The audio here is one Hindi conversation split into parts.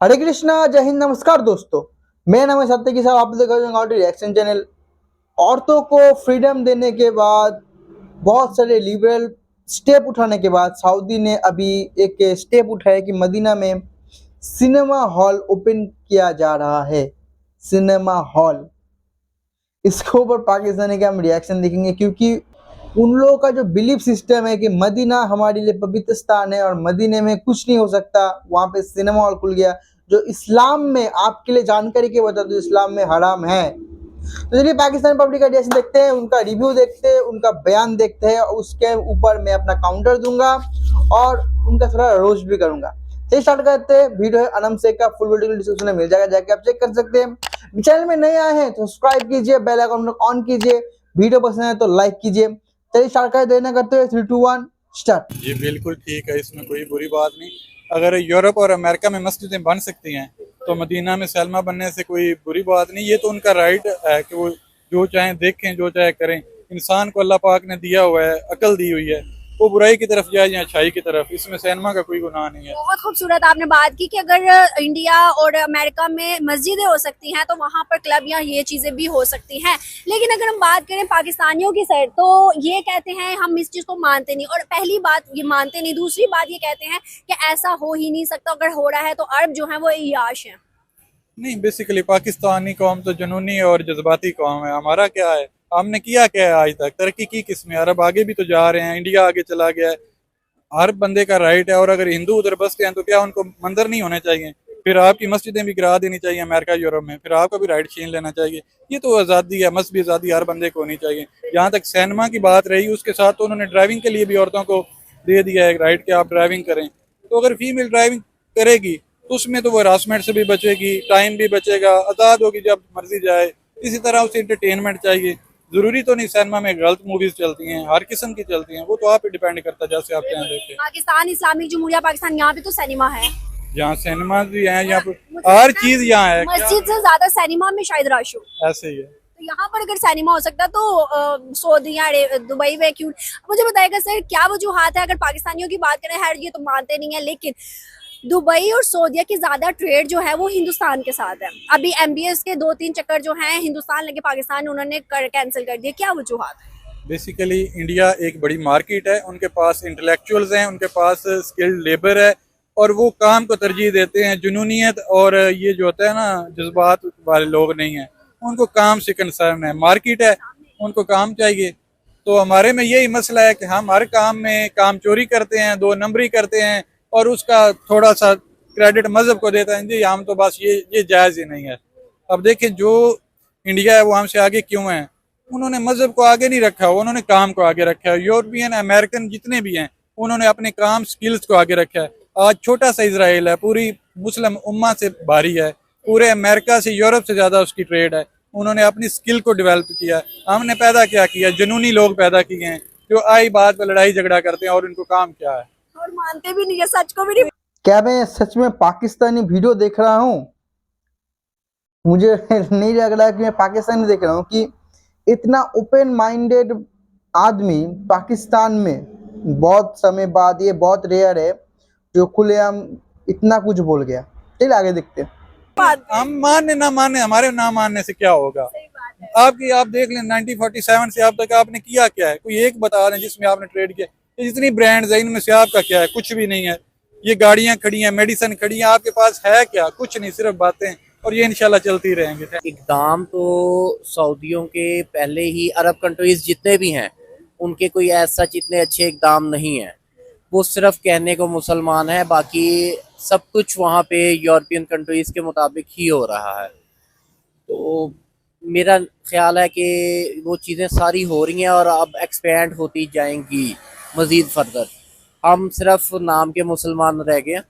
हरे कृष्णा, जय हिंद, नमस्कार दोस्तों। मैं नाम है सत्य की साहब, आप देख रहे हैं रिएक्शन चैनल। औरतों को फ्रीडम देने के बाद, बहुत सारे लिबरल स्टेप उठाने के बाद सऊदी ने अभी एक स्टेप उठाया कि मदीना में सिनेमा हॉल ओपन किया जा रहा है। सिनेमा हॉल, इसके ऊपर पाकिस्तानी के हम रिएक्शन देखेंगे, क्योंकि उन लोगों का जो बिलीफ सिस्टम है कि मदीना हमारे लिए पवित्र स्थान है और मदीने में कुछ नहीं हो सकता, वहाँ पे सिनेमा हॉल खुल गया जो इस्लाम में, आपके लिए जानकारी के बता दूं, इस्लाम में हराम है। तो चलिए पाकिस्तान पब्लिक का रिएक्शन देखते हैं, उनका रिव्यू देखते हैं, उनका बयान देखते हैं, उसके ऊपर मैं अपना काउंटर दूंगा और उनका थोड़ा रोस्ट भी करूंगा। चलिए स्टार्ट करते हैं। वीडियो है अनम शेख का, फुल वीडियो डिस्क्रिप्शन में मिल जाएगा, जाके आप चेक कर सकते हैं। चैनल में नए आए हैं तो सब्सक्राइब कीजिए, बेल आइकन ऑन कीजिए, वीडियो पसंद है तो लाइक कीजिए। चलिए स्टार्ट कर देना, करते हुए 3 2 1 स्टार्ट। जी बिल्कुल ठीक है, इसमें कोई बुरी बात नहीं। अगर यूरोप और अमेरिका में मस्जिदें बन सकती हैं तो मदीना में सलमा बनने से कोई बुरी बात नहीं। ये तो उनका राइट है कि वो जो चाहें देखें, जो चाहे करें। इंसान को अल्लाह पाक ने दिया हुआ है, अकल दी हुई है, वो बुराई की तरफ जाए या अच्छाई की तरफ, इसमें सैनमा का कोई गुनाह नहीं है। बहुत खूबसूरत आपने बात की कि अगर इंडिया और अमेरिका में मस्जिदें हो सकती हैं तो वहाँ पर क्लब या ये चीज़ें भी हो सकती हैं। लेकिन अगर हम बात करें पाकिस्तानियों की साइड, तो ये कहते हैं हम इस चीज़ को मानते नहीं। और पहली बात ये मानते नहीं, दूसरी बात ये कहते हैं कि ऐसा हो ही नहीं सकता, अगर हो रहा है तो अरब जो है वो इयाश है। नहीं, बेसिकली पाकिस्तानी कौम तो जुनूनी और जज्बाती कौम है। हमारा क्या है, हमने किया क्या है आज तक? तरक्की की किसमें? अरब आगे भी तो जा रहे हैं, इंडिया आगे चला गया है। हर बंदे का राइट है। और अगर हिंदू उधर बसते हैं तो क्या उनको मंदिर नहीं होने चाहिए? फिर आपकी मस्जिदें भी गिरा देनी चाहिए अमेरिका यूरोप में, फिर आपका भी राइट छीन लेना चाहिए? ये तो आज़ादी है, मजहबी आज़ादी हर बंदे को होनी चाहिए। जहाँ तक सिनेमा की बात रही, उसके साथ तो उन्होंने ड्राइविंग के लिए भी औरतों को दे दिया है राइट कि आप ड्राइविंग करें। तो अगर फीमेल ड्राइविंग करेगी तो उसमें तो वो हरासमेंट से भी बचेगी, टाइम भी बचेगा, आज़ाद होगी जब मर्जी जाए। इसी तरह उसे इंटरटेनमेंट चाहिए। जरूरी तो नहीं सिनेमा में गलत मूवीज चलती हैं, हर किस्म की चलती हैं, वो तो आप पे डिपेंड करता है जैसे आप चाहें देखें। पाकिस्तान इस्लामिक जमहूरिया पाकिस्तान, यहाँ पे तो सिनेमा है, यहाँ सिनेमा भी है, यहाँ पर हर चीज यहाँ है। मस्जिद से ज्यादा सिनेमा में शायद रश हो। ऐसे ही है। तो यहाँ पर अगर सिनेमा हो सकता तो सऊदी या दुबई में क्यों? मुझे बताएगा सर, क्या वजूहात है? अगर पाकिस्तानियों की बात करें, खैर ये तो मानते नहीं है, लेकिन दुबई और सऊदीया की ज्यादा ट्रेड जो है वो हिंदुस्तान के साथ है। अभी एमबीएस के 2-3 चक्कर जो हैं हिंदुस्तान लेके पाकिस्तान उन्होंने कैंसिल कर दिया। क्या वजूहात है? बेसिकली इंडिया एक बड़ी मार्केट है, उनके पास इंटेलेक्चुअल्स हैं, उनके पास स्किल्ड लेबर है, और वो काम को तरजीह देते हैं। जुनूनियत और ये जो होता है ना, जज्बात वाले लोग नहीं हैं, उनको काम से कंसर्न है। मार्केट है, उनको काम चाहिए। तो हमारे में यही मसला है कि हम हर काम में काम चोरी करते हैं, 2 नंबरी करते हैं, और उसका थोड़ा सा क्रेडिट मजहब को देता है। जी हम तो बस ये जायज़ ही नहीं है। अब देखें, जो इंडिया है वो हमसे आगे क्यों है? उन्होंने मजहब को आगे नहीं रखा, उन्होंने काम को आगे रखा है। यूरोपियन अमेरिकन जितने भी हैं, उन्होंने अपने काम स्किल्स को आगे रखा है। आज छोटा सा इजराइल है, पूरी मुस्लिम उम्मा से भारी है, पूरे अमेरिका से, यूरोप से ज्यादा उसकी ट्रेड है। उन्होंने अपनी स्किल को डेवलप किया है। हमने पैदा क्या किया? जुनूनी लोग पैदा किए हैं जो आई बात पर लड़ाई झगड़ा करते हैं, और इनको काम क्या है? और मानते भी नहीं है, सच को भी नहीं। क्या मैं सच में पाकिस्तानी वीडियो देख रहा हूँ? मुझे नहीं लग रहा कि मैं पाकिस्तानी देख रहा हूँ, कि इतना ओपन माइंडेड आदमी पाकिस्तान में बहुत समय बाद, ये बहुत रेयर है जो खुलेआम इतना कुछ बोल गया। चलिए आगे देखते हैं। हम माने ना माने, हमारे ना मानने से क्या होगा? आपकी आप देख लें, 1947 से अब तक आपने किया क्या है? कोई एक बता दें जिसमें आपने ट्रेड किया। जितनी ब्रांड्स है, इनमें से आपका क्या है? कुछ भी नहीं है। ये गाड़ियां खड़ी हैं, मेडिसिन खड़ी हैं, आपके पास है क्या? कुछ नहीं, सिर्फ बातें। और ये इंशाल्लाह चलती रहेंगे। इकदाम तो सऊदियों के पहले ही अरब कंट्रीज जितने भी हैं उनके कोई ऐसा इतने अच्छे इकदाम नहीं है। वो सिर्फ कहने को मुसलमान है, बाकी सब कुछ वहाँ पे यूरोपियन कंट्रीज के मुताबिक ही हो रहा है। तो मेरा ख्याल है कि वो चीज़ें सारी हो रही हैं और अब एक्सपेंड होती जाएंगी मज़ीद फर्दर। हम सिर्फ नाम के मुसलमान रह गए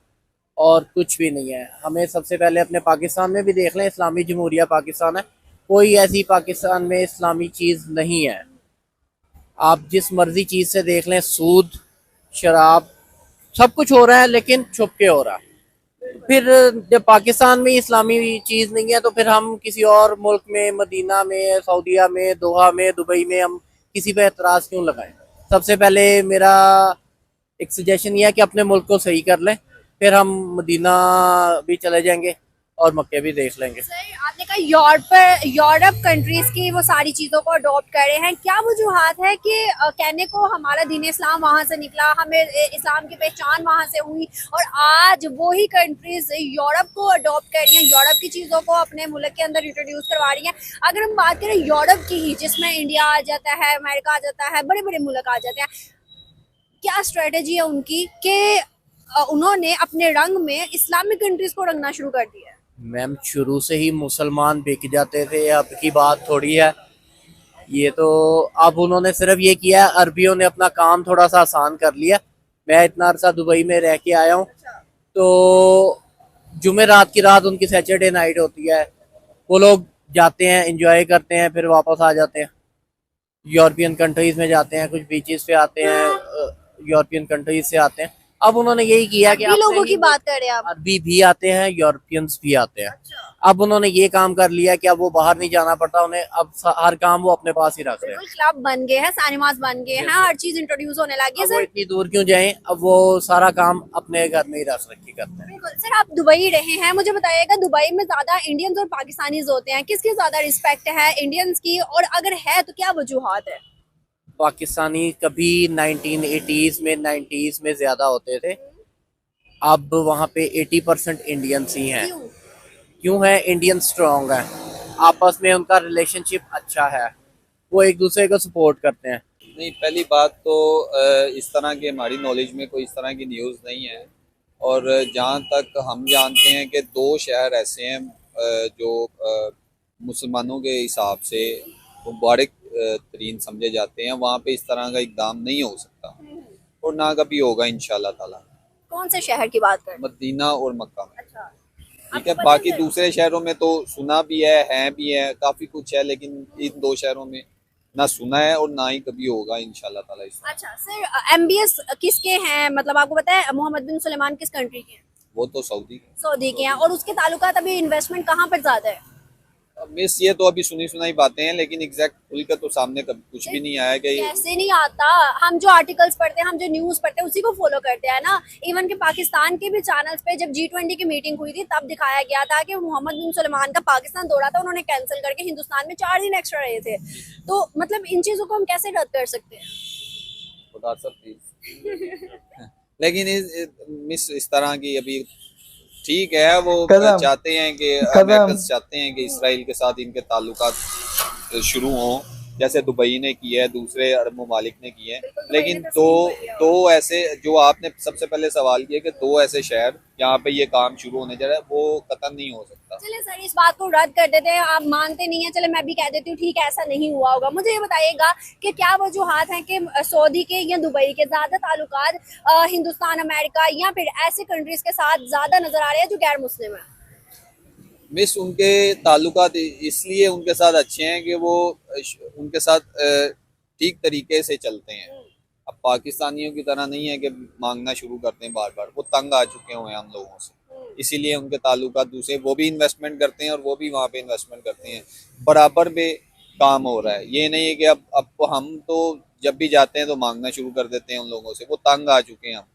और कुछ भी नहीं है। हमें सबसे पहले अपने पाकिस्तान में भी देख लें, इस्लामी जमहूरिया पाकिस्तान है, कोई ऐसी पाकिस्तान में इस्लामी चीज़ नहीं है। आप जिस मर्जी चीज़ से देख लें, सूद, शराब, सब कुछ हो रहा है, लेकिन छुप के हो रहा है। फिर जब पाकिस्तान में इस्लामी चीज़ नहीं है तो फिर हम किसी और मुल्क में, मदीना में, सऊदीया में, दोहा में, दुबई में, हम किसी पे एतराज़ क्यों लगाएं? सबसे पहले मेरा एक सजेशन ये है कि अपने मुल्क को सही कर लें, फिर हम मदीना भी चले जाएंगे और मक्के भी देख लेंगे। सर आपने कहा यूरोप कंट्रीज की वो सारी चीजों को अडॉप्ट कर रहे हैं, क्या वजूहात है कि कहने को हमारा दीन इस्लाम वहां से निकला, हमें इस्लाम की पहचान वहां से हुई और आज वो ही कंट्रीज यूरोप को अडॉप्ट कर रही हैं, यूरोप की चीजों को अपने मुल्क के अंदर इंट्रोड्यूस करवा रही हैं। अगर हम बात करें यूरोप की ही, जिसमें इंडिया आ जाता है, अमेरिका आ जाता है, बड़े बड़े मुल्क आ जाते हैं, क्या स्ट्रेटेजी है उनकी कि उन्होंने अपने रंग में इस्लामिक कंट्रीज को रंगना शुरू कर दिया है? मैम शुरू से ही मुसलमान बिक जाते थे, अब की बात थोड़ी है ये तो। अब उन्होंने सिर्फ ये किया, अरबियों ने अपना काम थोड़ा सा आसान कर लिया। मैं इतना अरसा दुबई में रह के आया हूँ, तो जुमेरात की रात उनकी सैटरडे नाइट होती है, वो लोग जाते हैं, एंजॉय करते हैं, फिर वापस आ जाते हैं। यूरोपियन कंट्रीज में जाते हैं, कुछ बीचेस पे आते हैं, यूरोपियन कंट्रीज से आते हैं। अब उन्होंने यही किया कि लोगों की बात कर रहे हैं आप? अरबी भी आते हैं, यूरोपियंस भी आते हैं। अब उन्होंने ये काम कर लिया कि अब वो बाहर नहीं जाना पड़ता उन्हें, अब हर काम वो अपने पास ही रख रहे हैं। क्लब बन गए हैं, सिनेमास बन गए हैं, हर चीज इंट्रोड्यूस होने लगी है। वो इतनी दूर क्यों जाएं, अब वो सारा काम अपने घर में ही रख रखी करते हैं। बिल्कुल सर, आप दुबई रहे हैं, मुझे बताइएगा दुबई में ज्यादा इंडियंस और पाकिस्तानीज होते हैं, किसकी ज्यादा रिस्पेक्ट है, इंडियंस की, और अगर है तो क्या वजूहात है? पाकिस्तानी कभी 1980s में 90s में ज्यादा होते थे, अब वहाँ पे 80% इंडियंस ही हैं। क्यों है? इंडियन स्ट्रॉन्ग है, आपस में उनका रिलेशनशिप अच्छा है, वो एक दूसरे को सपोर्ट करते हैं। नहीं, पहली बात तो इस तरह की हमारी नॉलेज में कोई इस तरह की न्यूज़ नहीं है, और जहाँ तक हम जानते हैं कि 2 शहर ऐसे हैं जो मुसलमानों के हिसाब से मुबारक तरीन समझे जाते हैं, वहाँ पे इस तरह का इक़दाम नहीं हो सकता और ना कभी होगा इंशाल्लाह ताला। कौन से शहर की बात कर? मदीना और मक्का में। अच्छा, ठीक है, बाकी दूसरे शहरों में तो सुना भी है भी है, काफ़ी कुछ है, लेकिन इन 2 शहरों में ना सुना है और ना ही कभी होगा इंशाल्लाह ताला। अच्छा सर, MBS किसके हैं, मतलब आपको पता है मोहम्मद बिन सुलेमान किस कंट्री के हैं? वो तो सऊदी के हैं, और उसके ताल्लुकात अभी इन्वेस्टमेंट कहाँ पर ज्यादा है? मिस ये तो अभी सुनी सुनाई बातें हैं, लेकिन एग्जैक्ट खुल कर तो सामने कभी कुछ भी नहीं आया कि कैसे नहीं आता? हम जो आर्टिकल्स पढ़ते हैं, हम जो न्यूज पढ़ते हैं, उसी को फॉलो करते हैं ना। इवन के पाकिस्तान के भी चैनल्स पे जब G20 की मीटिंग हुई थी, तब दिखाया गया था कि मोहम्मद बिन सुलेमान का पाकिस्तान दौरा था, उन्होंने कैंसिल करके हिंदुस्तान में 4 दिन एक्स्ट्रा रहे थे। तो मतलब इन चीजों को हम कैसे रद्द कर सकते हैं? खुदा सब प्लीज लेकिन मिस इस तरह की अभी ठीक है, वो चाहते हैं कि अमेरिकन्स चाहते हैं कि इसराइल के साथ इनके ताल्लुकात शुरू हों, जैसे दुबई ने किया है, दूसरे अरब ममालिक ने किए हैं, लेकिन दो ऐसे जो आपने सबसे पहले सवाल किया कि 2 ऐसे शहर यहाँ पे ये काम शुरू होने जा रहा है, वो कतई नहीं हो सकता। चले सर, इस बात को रद्द कर देते हैं, आप मानते नहीं है, चले मैं भी कह देती हूँ ठीक है, ऐसा नहीं हुआ होगा। मुझे ये बताइएगा कि क्या वजूहात हैं कि सऊदी के या दुबई के ज्यादा ताल्लुकात हिंदुस्तान, अमेरिका या फिर ऐसे कंट्रीज के साथ ज्यादा नजर आ रहे हैं जो गैर मुस्लिम है? मिस उनके ताल्लुकात इसलिए उनके साथ अच्छे हैं कि वो उनके साथ ठीक तरीके से चलते हैं। अब पाकिस्तानियों की तरह नहीं है कि मांगना शुरू करते हैं बार बार, वो तंग आ चुके हुए हैं हम लोगों से, इसीलिए उनके ताल्लुकात दूसरे, वो भी इन्वेस्टमेंट करते हैं और वो भी वहाँ पे इन्वेस्टमेंट करते हैं, बराबर पे काम हो रहा है। ये नहीं है कि अब हम तो जब भी जाते हैं तो मांगना शुरू कर देते हैं उन लोगों से, वो तंग आ चुके हैं हम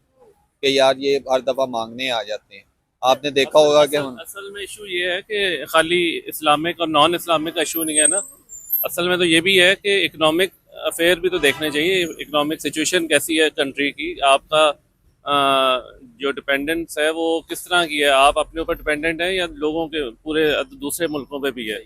कि यार ये हर दफ़ा मांगने आ जाते हैं। आपने देखा होगा कि असल में इशू ये है कि खाली इस्लामिक और नॉन इस्लामिक का इशू नहीं है ना, असल में तो ये भी है कि इकोनॉमिक अफेयर भी तो देखने चाहिए, इकोनॉमिक सिचुएशन कैसी है कंट्री की, आपका जो डिपेंडेंस है वो किस तरह की है, आप अपने ऊपर डिपेंडेंट है या लोगों के पूरे दूसरे मुल्कों पे भी है।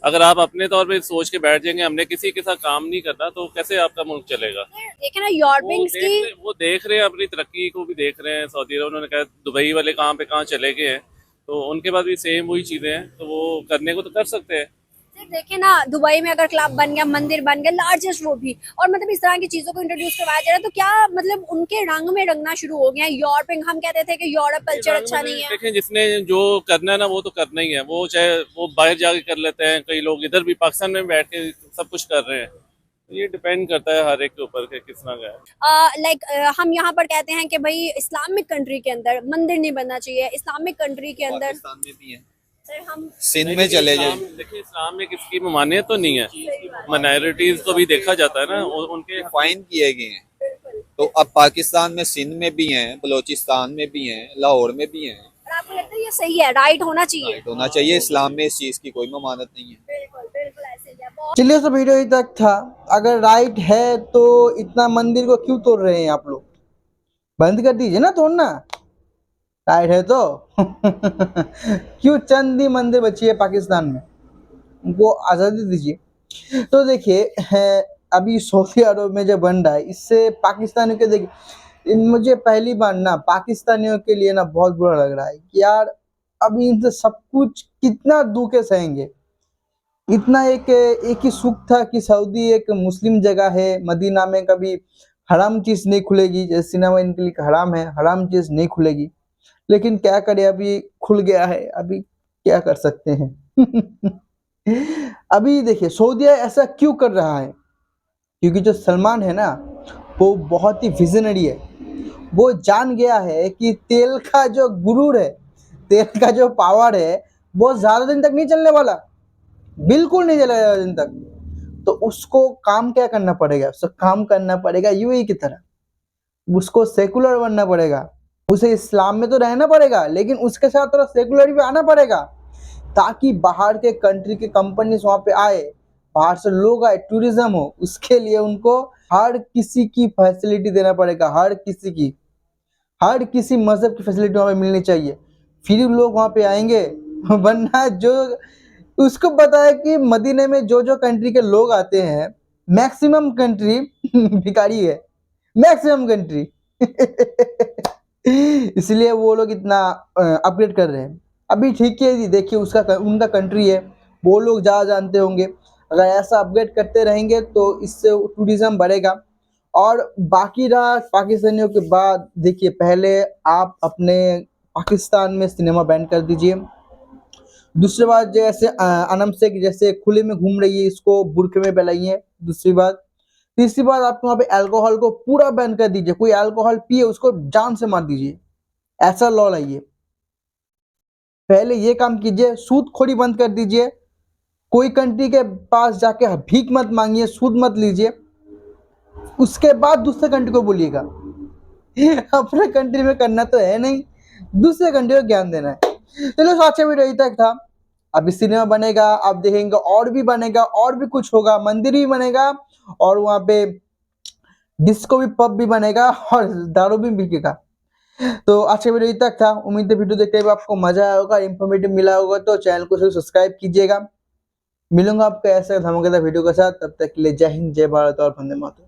अगर आप अपने तौर पे सोच के बैठ जाएंगे हमने किसी के साथ काम नहीं करना, तो कैसे आपका मुल्क चलेगा? देखे ना यूरोपियंस की, वो देख रहे हैं, अपनी तरक्की को भी देख रहे हैं। सऊदी अरब, उन्होंने कहा दुबई वाले कहाँ पे कहाँ चले गए हैं, तो उनके पास भी सेम वही चीजें हैं, तो वो करने को तो कर सकते हैं। देखे ना, दुबई में अगर क्लब बन गया, मंदिर बन गया, लार्जेस्ट वो भी, और मतलब इस तरह की चीजों को इंट्रोड्यूस करवाया जा रहा है, तो क्या मतलब उनके रंग में रंगना शुरू हो गया है यूरोपियन? हम कहते थे कि यूरोप कल्चर अच्छा नहीं है। देखें, जिसने जो करना है ना वो तो करना ही है, वो चाहे वो बाहर जाके कर लेते हैं, कई लोग इधर भी पाकिस्तान में बैठ के सब कुछ कर रहे हैं, ये डिपेंड करता है हर एक के ऊपर के किस तरह का है। लाइक हम यहाँ पर कहते हैं कि भाई इस्लामिक कंट्री के अंदर मंदिर नहीं बनना चाहिए, इस्लामिक कंट्री के अंदर पाकिस्तान में भी है, सर हम सिंध में चले जाए। देखिए, इस्लाम में किसकी ममानियत तो नहीं है, माइनॉरिटीज को भी देखा जाता है ना, उनके फाइन किए गए हैं, तो अब पाकिस्तान में सिंध में भी हैं, बलोचिस्तान में भी हैं, लाहौर में भी हैं। और आपको लगता है ये सही है, राइट होना चाहिए? राइट होना चाहिए। इस्लाम में इस चीज की कोई ममानत नहीं है। बिल्कुल बिल्कुल ऐसे ही है। चलिए, तो वीडियो यही तक था। अगर राइट है तो इतना मंदिर को क्यों तोड़ रहे हैं आप लोग? बंद कर दीजिए ना तोड़ना, राइट है तो। क्यों चंद ही मंदिर बची है पाकिस्तान में, उनको आज़ादी दीजिए। तो देखिए, अभी सऊदी अरब में जो बन रहा है, इससे पाकिस्तानियों के देखिए, मुझे पहली बार ना पाकिस्तानियों के लिए ना बहुत बुरा लग रहा है कि यार अभी इनसे सब कुछ कितना दुखे सहेंगे। इतना एक ही सुख था कि सऊदी एक मुस्लिम जगह है, मदीना में कभी हराम चीज़ नहीं खुलेगी, जैसे सिनेमा इनके लिए हराम है, हराम चीज़ नहीं खुलेगी। लेकिन क्या करें, अभी खुल गया है, अभी क्या कर सकते हैं। अभी देखिए सऊदीया ऐसा क्यों कर रहा है, क्योंकि जो सलमान है ना वो बहुत ही विजनरी है। वो जान गया है कि तेल का जो गुरूर है, तेल का जो पावर है, वो ज़्यादा दिन तक नहीं चलने वाला, बिल्कुल नहीं चलेगा ज़्यादा दिन तक। तो उसको काम क्या करना पड़ेगा? उसको काम करना पड़ेगा यूएई की तरह, उसको सेकुलर बनना पड़ेगा, उसे इस्लाम में तो रहना पड़ेगा, लेकिन उसके साथ थोड़ा सेकुलर भी आना पड़ेगा, ताकि बाहर के कंट्री के कंपनीज वहाँ पे आए, बाहर से लोग आए, टूरिज्म हो। उसके लिए उनको हर किसी की फैसिलिटी देना पड़ेगा, हर किसी मजहब की फैसिलिटी वहाँ पे मिलनी चाहिए, फिर लोग वहाँ पे आएंगे। वरना जो उसको पता है कि मदीने में जो कंट्री के लोग आते हैं, मैक्सिमम कंट्री भिखारी है, मैक्सिमम कंट्री। इसलिए वो लोग इतना अपग्रेड कर रहे हैं। अभी ठीक है जी, देखिए उसका उनका कंट्री है, वो लोग ज़्यादा जानते होंगे। अगर ऐसा अपग्रेड करते रहेंगे तो इससे टूरिज़्म बढ़ेगा। और बाकी रहा पाकिस्तानियों के बाद, देखिए पहले आप अपने पाकिस्तान में सिनेमा बैन कर दीजिए। दूसरी बात, जैसे अनम शेख जैसे खुले में घूम रही है, इसको बुर्के में फैलाइए। दूसरी बात, तीसरी बात, आप वहाँ पे अल्कोहल को पूरा बैन कर दीजिए। कोई अल्कोहल पिए उसको जान से मार दीजिए, ऐसा लॉ लाइए। पहले ये काम कीजिए, सूदखोरी बंद कर दीजिए। कोई कंट्री के पास जाके भीख मत मांगिए, सूद मत लीजिए, उसके बाद दूसरे कंट्री को बोलिएगा। अपने कंट्री में करना तो है नहीं, दूसरे कंट्री को ज्ञान देना है। चलो, अच्छा वीडियो यही तक था। अभी सिनेमा बनेगा, आप देखेंगे, और भी बनेगा, और भी कुछ होगा, मंदिर भी बनेगा, और वहाँ पे डिस्को भी, पब भी बनेगा, और दारू भी बिकेगा। तो आज का वीडियो यही तक था। उम्मीद है वीडियो देखते हुए आपको मजा आया होगा, इन्फॉर्मेटिव मिला होगा। तो चैनल को सब्सक्राइब कीजिएगा। मिलूंगा आपको ऐसे धमाकेदार वीडियो के साथ, तब तक के लिए जय हिंद, जय भारत और वंदे मातरम।